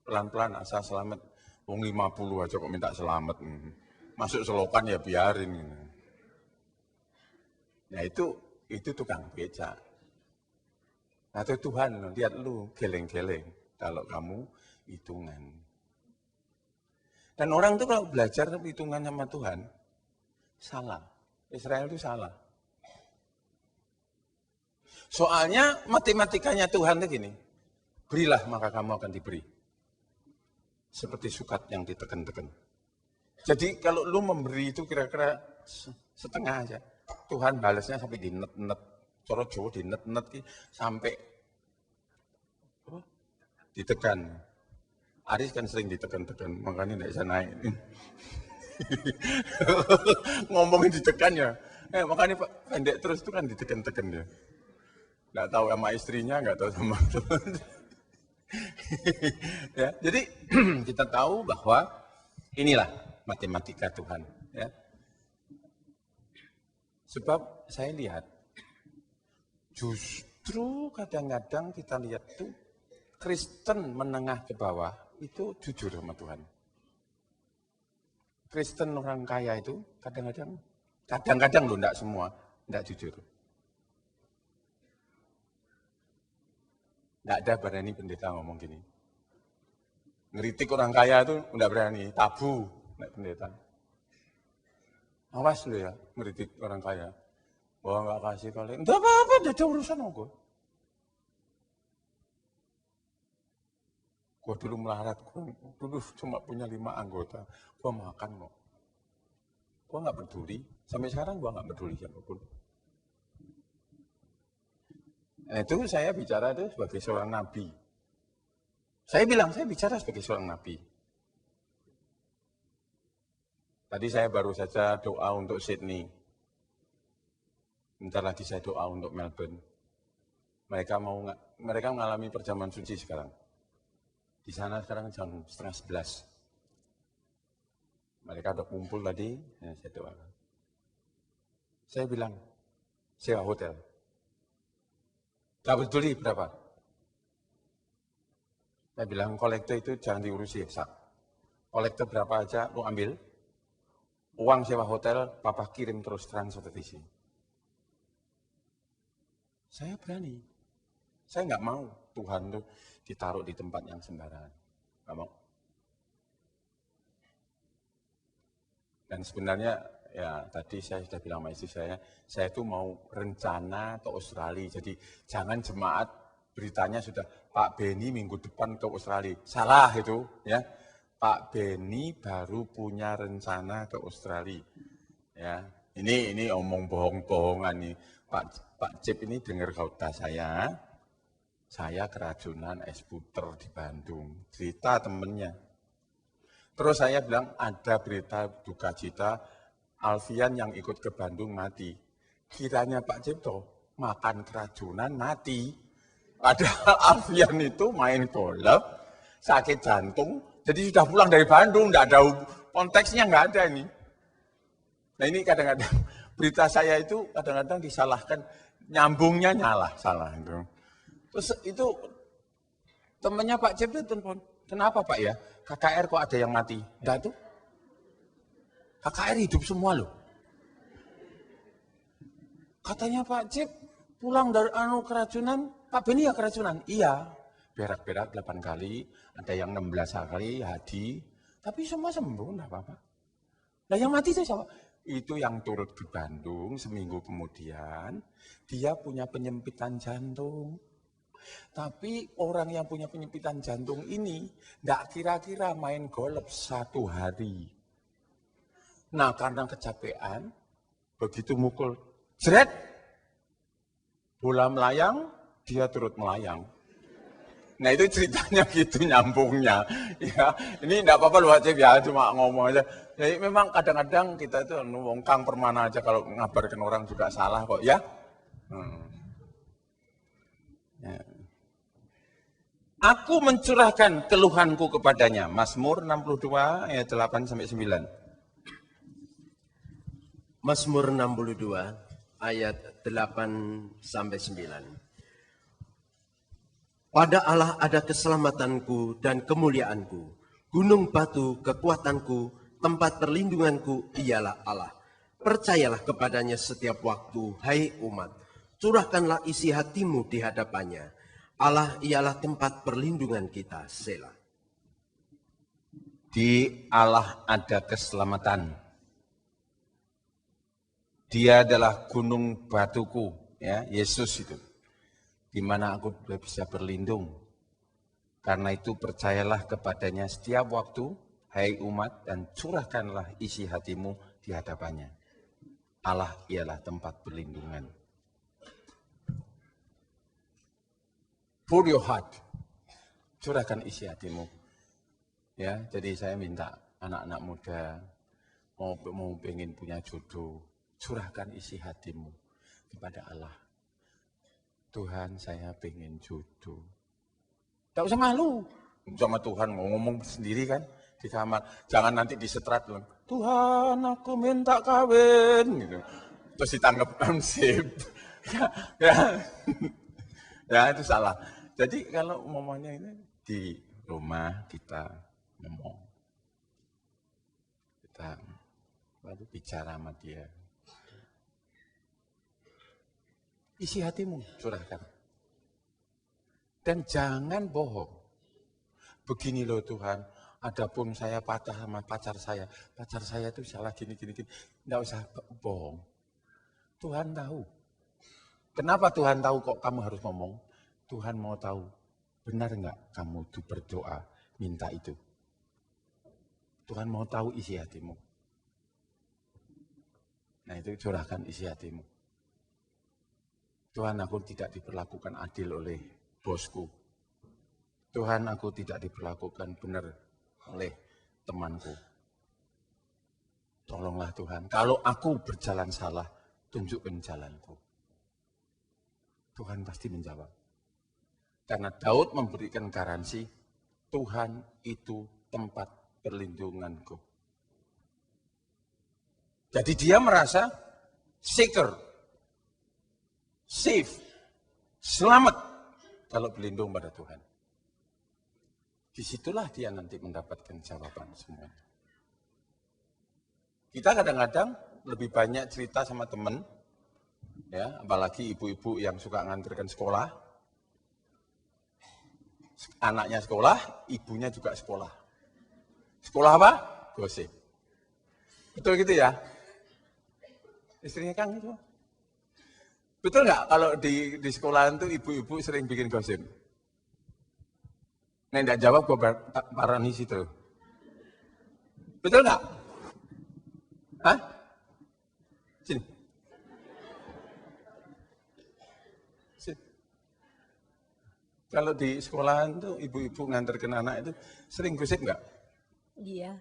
Pelan-pelan asal selamat. Wong 50 aja kok minta selamat. Masuk selokan ya biarin. Nah itu tukang beca. Nah itu Tuhan, lihat lu geleng-geleng. Kalau kamu hitungan. Dan orang itu kalau belajar hitungan sama Tuhan, salah. Israel itu salah. Soalnya matematikanya Tuhan itu gini. berilah maka kamu akan diberi. Seperti sukat yang ditekan-tekan. Jadi kalau lu memberi itu kira-kira setengah aja. Tuhan balasnya sampai dinet-net. Coro Jawa dinet-net sampai ditekan. Aris kan sering ditekan-tekan, makanya tidak bisa naik. Ngomongin ditekan ya. Makanya Pak pendek terus itu kan ditekan-tekan dia. Nggak tahu sama istrinya, nggak tahu sama ya, jadi kita tahu bahwa inilah matematika Tuhan. Ya. Sebab saya lihat, justru kadang-kadang kita lihat tuh Kristen menengah ke bawah itu jujur sama Tuhan. Kristen orang kaya itu kadang-kadang loh, enggak semua, enggak jujur. Enggak ada berani pendeta ngomong gini. Ngeritik orang kaya itu enggak berani, tabu, enggak pendeta. Awas lo ya, ngeritik orang kaya. Wah enggak kasih kalian, enggak apa-apa, enggak ada urusan aku. Gue dulu melarat, gue dulu cuma punya 5 anggota, gue makan kok. Gue nggak peduli, sampai sekarang gue nggak peduli siapapun. Nah, itu saya bicara itu sebagai seorang nabi. Saya bilang, saya bicara sebagai seorang nabi. Tadi saya baru saja doa untuk Sydney. Bentar lagi saya doa untuk Melbourne. Mereka mengalami perjamuan suci sekarang. Di sana sekarang jam 10:30. Mereka udah kumpul tadi, ya saya doakan. Saya bilang, sewa hotel. Gak peduli berapa. Saya bilang, kolektor itu jangan diurusi eksak. Kolektor berapa aja, lu ambil. Uang sewa hotel, papa kirim terus transfer di sini. Saya berani. Saya nggak mau Tuhan tuh ditaruh di tempat yang sembarangan. Nggak mau. Dan sebenarnya, ya tadi saya sudah bilang sama istri saya itu mau rencana ke Australia. Jadi jangan jemaat beritanya sudah Pak Beni minggu depan ke Australia. Salah itu, ya. Pak Beni baru punya rencana ke Australia. Ya, ini omong bohong-bohongan nih. Pak Cip ini dengar khotbah saya keracunan es puter di Bandung. Cerita temennya. Terus saya bilang ada berita duka cita, Alfian yang ikut ke Bandung mati. Kiranya Pak Cipto makan keracunan mati. Padahal Alfian itu main golf, sakit jantung, jadi sudah pulang dari Bandung, enggak ada konteksnya, enggak ada ini. Nah ini kadang-kadang berita saya itu kadang-kadang disalahkan, nyambungnya salah itu. Terus itu temannya Pak Cip itu telepon, kenapa Pak ya? KKR kok ada yang mati? Enggak tuh. KKR hidup semua loh. Katanya Pak Cip pulang dari keracunan, Pak Beni ya keracunan? Iya. Berak-berak 8 kali, ada yang 16 kali, hadi. Tapi semua sembuh, enggak apa-apa. Nah yang mati itu siapa? Itu yang turut ke Bandung seminggu kemudian, dia punya penyempitan jantung. Tapi orang yang punya penyempitan jantung ini enggak kira-kira main golf 1 hari. Nah karena kecapean, begitu mukul, jret, bola melayang, dia turut melayang. Nah itu ceritanya gitu nyambungnya. Ya, ini enggak apa-apa loh Cip ya, cuma ngomong aja. Jadi memang kadang-kadang kita itu Kang Permana aja kalau ngabarkan orang juga salah kok ya. Ya. Aku mencurahkan keluhanku kepadanya. Mazmur 62 ayat 8 sampai 9. Mazmur 62 ayat 8 sampai 9. Pada Allah ada keselamatanku dan kemuliaanku. Gunung batu kekuatanku, tempat perlindunganku ialah Allah. Percayalah kepadanya setiap waktu, hai umat. Curahkanlah isi hatimu di hadapannya. Allah ialah tempat perlindungan kita, Selah. Di Allah ada keselamatan. Dia adalah gunung batuku, ya Yesus itu. Di mana aku bisa berlindung. Karena itu percayalah kepadanya setiap waktu, hai umat, dan curahkanlah isi hatimu di hadapannya. Allah ialah tempat perlindungan. Pour your heart. Curahkan isi hatimu. Ya, jadi saya minta anak-anak muda mau pengen punya jodoh, curahkan isi hatimu kepada Allah. Tuhan, saya pengen jodoh. Tidak usah malu sama Tuhan, mau ngomong sendiri kan di kamar. Jangan nanti disetrat loh. Tuhan, aku minta kawin. Gitu. Terus ditanggap sip. Ya, itu salah. Jadi kalau momennya ini di rumah kita ngomong. Kita lalu bicara sama dia. Isi hatimu, curahkan. Dan jangan bohong. Begini loh Tuhan, adapun saya patah sama pacar saya itu salah gini. Nggak usah bohong. Tuhan tahu. Kenapa Tuhan tahu kok kamu harus ngomong? Tuhan mau tahu, benar nggak kamu itu berdoa, minta itu? Tuhan mau tahu isi hatimu. Nah itu curahkan isi hatimu. Tuhan, aku tidak diperlakukan adil oleh bosku. Tuhan, aku tidak diperlakukan benar oleh temanku. Tolonglah Tuhan, kalau aku berjalan salah, tunjukkan jalanku. Tuhan pasti menjawab. Karena Daud memberikan garansi, Tuhan itu tempat perlindunganku. Jadi dia merasa secure, safe, selamat kalau berlindung pada Tuhan. Disitulah dia nanti mendapatkan jawaban semuanya. Kita kadang-kadang lebih banyak cerita sama teman, ya, apalagi ibu-ibu yang suka nganterkan sekolah. Anaknya sekolah, ibunya juga sekolah. Sekolah apa? Gosip. Betul gitu ya? Istrinya Kang itu. Betul nggak kalau di sekolahan itu ibu-ibu sering bikin gosip? Nah, enggak jawab gue parani situ. Betul nggak? Hah? Sini. Sini. Kalau di sekolahan tuh ibu-ibu nganterkan anak itu sering gosip nggak? Iya.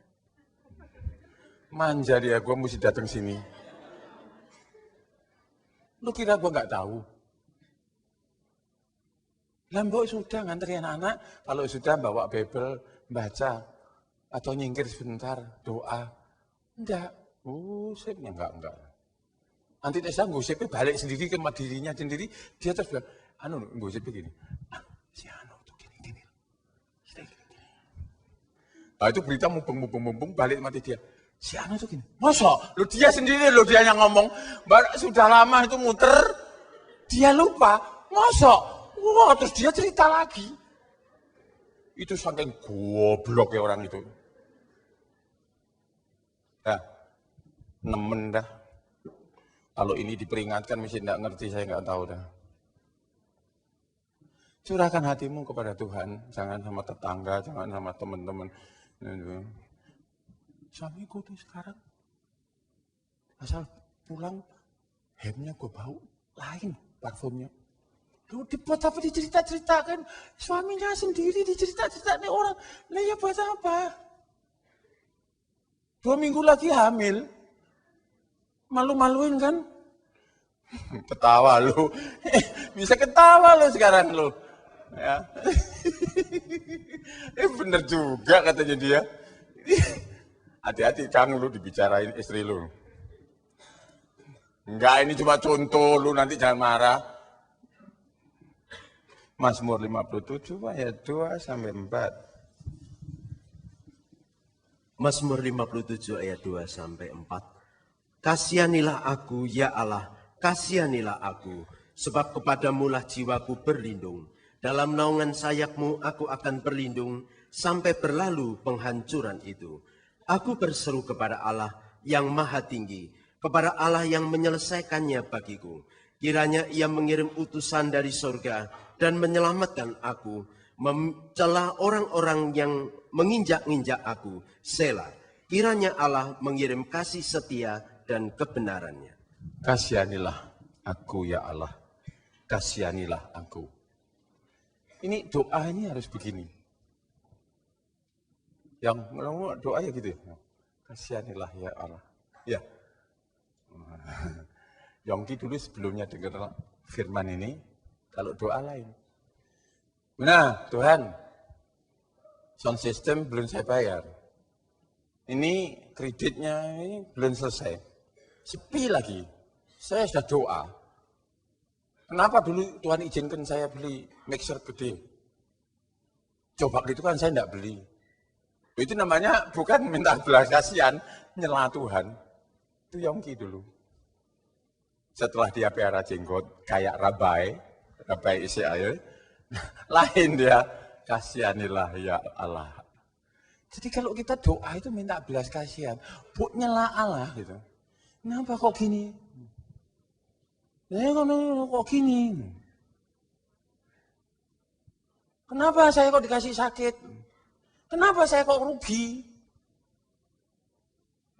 Manja dia, gue mesti datang sini. Lu kira gue nggak tahu? Lambok sudah nganterin anak-anak, kalau sudah bawa Bible, baca, atau nyingkir sebentar, doa. Enggak, gosipnya enggak. Nanti saya gosipnya balik sendiri ke dirinya sendiri, dia terus bilang, gosipnya gini, si Anu tuh gini. Nah itu berita mumpung balik mati dia. Si Anu tuh gini, masa? Lu dia sendiri dia yang ngomong, sudah lama itu muter, dia lupa, masa? Wah, terus dia cerita lagi. Itu saking goblok ya orang itu. Nah, nemen dah. Kalau ini diperingatkan mesti tidak ngerti, saya nggak tahu dah. Curahkan hatimu kepada Tuhan, jangan sama tetangga, jangan sama teman-teman. Suamiku tuh sekarang asal pulang hemnya gue bau lain parfumnya. Lu dibuat apa dicerita-ceritakan suaminya sendiri dicerita-ceritakan orang. Lah ya buat apa? 2 minggu lagi hamil. Malu-maluin kan? Ketawa lu. Bisa ketawa lu sekarang lu. Ya. Bener juga katanya dia. Hati-hati Kang lu dibicarain istri lu. Enggak, ini cuma contoh, lu nanti jangan marah. Mazmur 57 ayat 2-4. Mazmur 57 ayat 2-4. Kasihanilah aku, ya Allah, kasihanilah aku, sebab kepadamulah jiwaku berlindung. Dalam naungan sayapmu aku akan berlindung, sampai berlalu penghancuran itu. Aku berseru kepada Allah yang maha tinggi, kepada Allah yang menyelesaikannya bagiku. Kiranya ia mengirim utusan dari surga dan menyelamatkan aku, mencela orang-orang yang menginjak-injak aku. Selah. Kiranya Allah mengirim kasih setia dan kebenarannya. Kasihanilah aku ya Allah, kasihanilah aku. Ini doa ini harus begini. Yang ngomong doa ya gitu. Kasihanilah ya Allah. Ya. Yongki dulu sebelumnya dengar firman ini, kalau doa lain. Nah, Tuhan, sound system belum saya bayar. Ini kreditnya ini belum selesai. Sepi lagi. Saya sudah doa. Kenapa dulu Tuhan izinkan saya beli mixer gede? Coba gitu kan saya tidak beli. Itu namanya bukan minta belas kasihan, nyela Tuhan. Itu Yongki dulu. Setelah dia piara jenggot, kayak Rabai Israel, lain dia, kasihanilah ya Allah. Jadi kalau kita doa itu minta belas kasihan, buat nyela Allah gitu. Kenapa kok gini? Kok gini? Kenapa saya kok dikasih sakit? Kenapa saya kok rugi?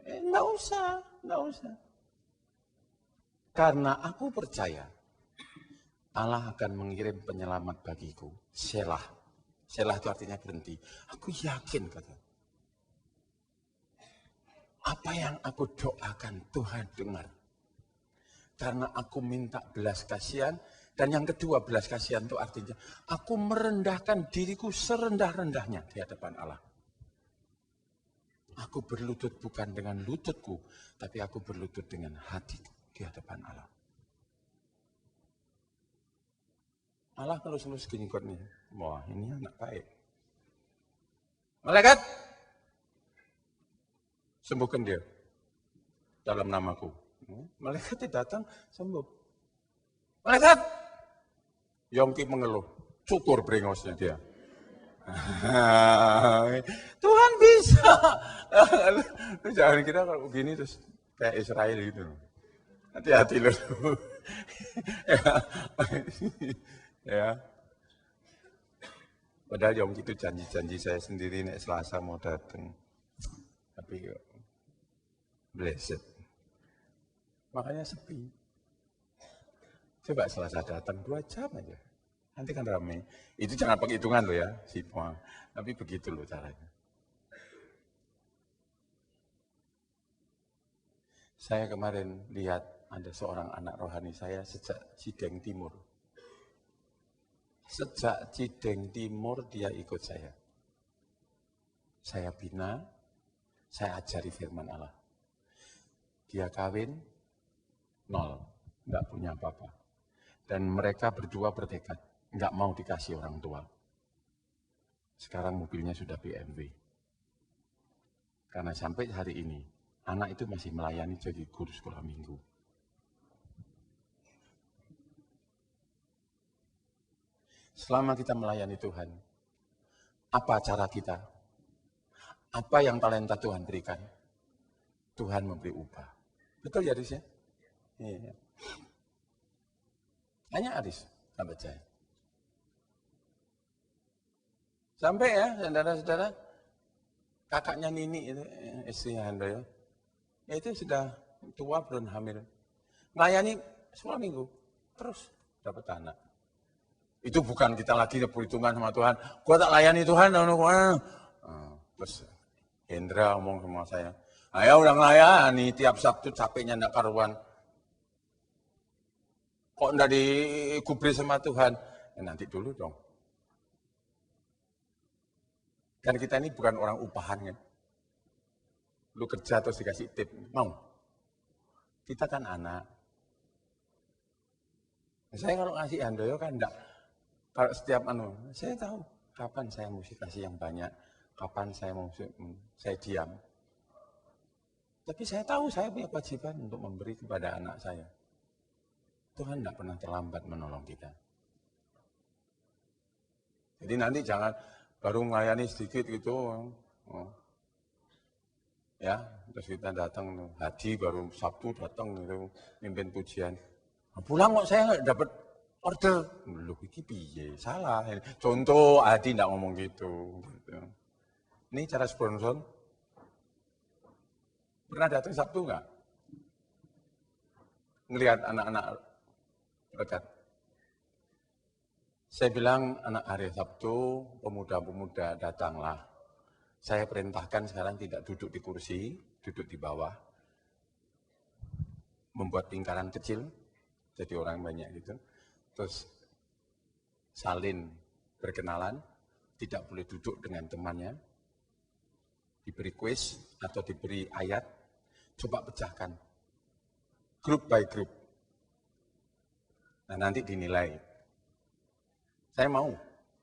Enggak usah. Karena aku percaya Allah akan mengirim penyelamat bagiku. Selah. Selah itu artinya berhenti. Aku yakin kata. Apa yang aku doakan Tuhan dengar. Karena aku minta belas kasihan. Dan yang kedua belas kasihan itu artinya aku merendahkan diriku serendah-rendahnya di hadapan Allah. Aku berlutut bukan dengan lututku, tapi aku berlutut dengan hatiku di hadapan Allah. Allah kalau selus gini kot nih, wah ini anak baik. Malaikat, sembuhkan dia dalam namaku. Malaikat datang sembuh. Malaikat, Yongki mengeluh, cukur brengosnya dia. Tuhan bisa. Lu jangan kira kalau begini terus kayak Israel gitu. Hati-hati loh. Ya. Padahal Yongki itu janji-janji saya sendiri nek Selasa mau datang. Tapi blessed. Makanya sepi. Coba Selasa datang 2 jam aja. Nanti kan ramai. Itu jangan pakai hitungan loh ya, semua. Tapi begitu loh caranya. Saya kemarin lihat ada seorang anak rohani saya sejak Cideng Timur. Sejak Cideng Timur dia ikut saya. Saya bina, saya ajari firman Allah. Dia kawin, 0, enggak punya apa-apa. Dan mereka berdua bertekad, enggak mau dikasih orang tua. Sekarang mobilnya sudah BMW. Karena sampai hari ini, anak itu masih melayani jadi guru sekolah minggu. Selama kita melayani Tuhan, apa cara kita? Apa yang talenta Tuhan berikan? Tuhan memberi upah. Betul ya, Aris ya? Iya. Hanya Aris, sahabat saya. Sampai ya, saudara-saudara, kakaknya Nini itu, istri Handoyo, itu sudah tua belum hamil. Melayani sekolah minggu, terus dapat anak. Itu bukan kita lagi perhitungan sama Tuhan, gua tak layani Tuhan, terus Hendra ngomong sama saya, ayo udah melayani, tiap Sabtu capeknya enggak karuan. Kok enggak digubris sama Tuhan? Ya, nanti dulu dong. Kan kita ini bukan orang upahan kan. Lu kerja terus dikasih tip, mau? Kita kan anak. Saya kalau ngasih Handoyo kan enggak, kalau setiap saya tahu kapan saya mesti kasih yang banyak, kapan saya saya diam. Tapi saya tahu saya punya kewajiban untuk memberi kepada anak saya. Tuhan tidak pernah terlambat menolong kita. Jadi nanti jangan baru melayani sedikit gitu. Ya, terus kita datang, Haji baru Sabtu datang gitu, mimpin pujian. Pulang kok saya nggak dapat order. Loh, iki piye? Salah. Contoh, Adi enggak ngomong gitu. Ini cara sponsor. Pernah datang Sabtu enggak? Ngelihat anak-anak berkat. Saya bilang anak hari Sabtu, pemuda-pemuda datanglah. Saya perintahkan sekarang tidak duduk di kursi, duduk di bawah. Membuat lingkaran kecil, jadi orang banyak gitu. Terus salin berkenalan, tidak boleh duduk dengan temannya. Diberi kuis atau diberi ayat, coba pecahkan. Grup by grup. Nah nanti dinilai. Saya mau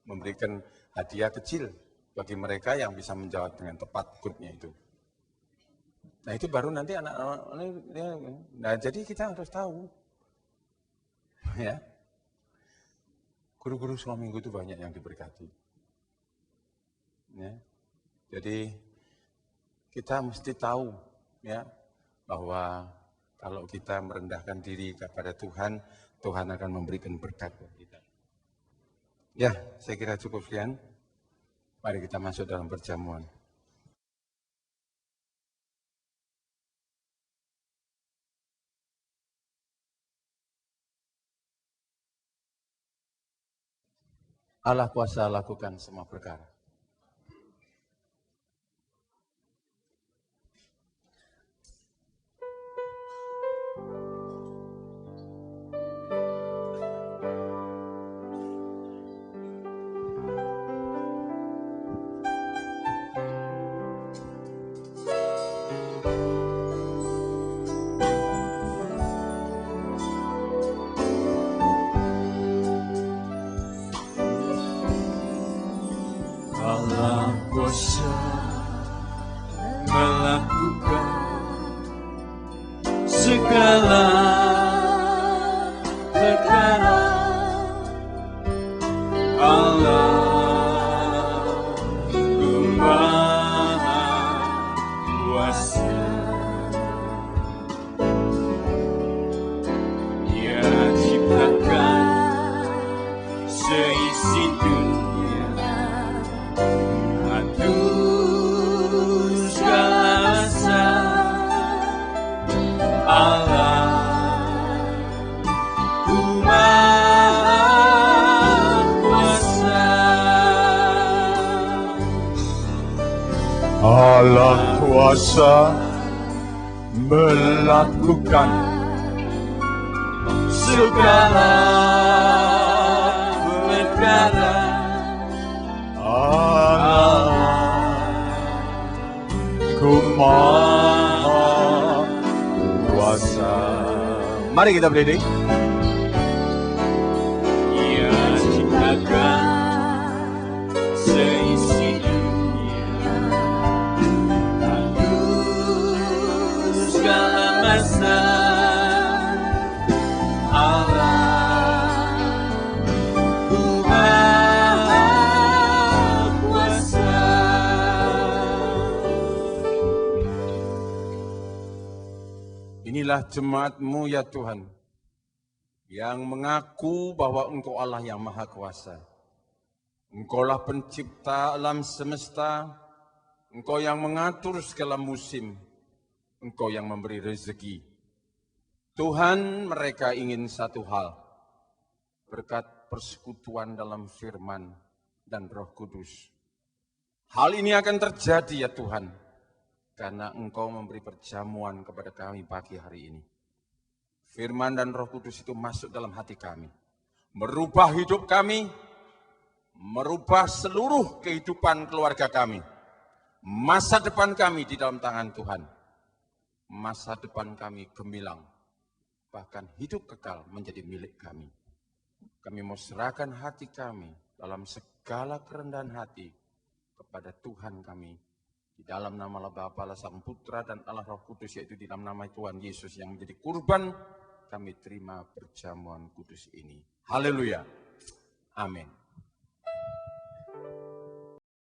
memberikan hadiah kecil bagi mereka yang bisa menjawab dengan tepat grupnya itu. Nah itu baru nanti anak-anak, nah jadi kita harus tahu. Ya, guru-guru selama minggu itu banyak yang diberkati. Ya, jadi kita mesti tahu ya bahwa kalau kita merendahkan diri kepada Tuhan, Tuhan akan memberikan berkat buat kita. Ya, saya kira cukup sekian. Mari kita masuk dalam perjamuan. Allah kuasa lakukan semua perkara. Allah kuasa melakukan segala perkara. Allah Maha Kuasa, Dia ciptakan seisi dunia. Allah kuasa melakukan segala perkara. Ku Maha Kuasa. Mari kita berdiri. Ia ciptakan seisi dunia, atur segala masa. Allah Maha Kuasa. Inilah jemaat-Mu ya Tuhan, yang mengaku bahwa Engkau Allah yang Maha Kuasa. Engkaulah pencipta alam semesta, Engkau yang mengatur segala musim, Engkau yang memberi rezeki. Tuhan, mereka ingin satu hal, berkat persekutuan dalam firman dan Roh Kudus. Hal ini akan terjadi ya Tuhan, karena Engkau memberi perjamuan kepada kami pagi hari ini. Firman dan Roh Kudus itu masuk dalam hati kami, merubah hidup kami, merubah seluruh kehidupan keluarga kami. Masa depan kami di dalam tangan Tuhan. Masa depan kami gemilang, bahkan hidup kekal menjadi milik kami. Kami mau serahkan hati kami dalam segala kerendahan hati kepada Tuhan kami. Di dalam nama Allah Bapa, Allah Sang Putra, dan Allah Roh Kudus, yaitu di dalam nama Tuhan Yesus yang menjadi kurban, kami terima perjamuan kudus ini. Haleluya. Amin.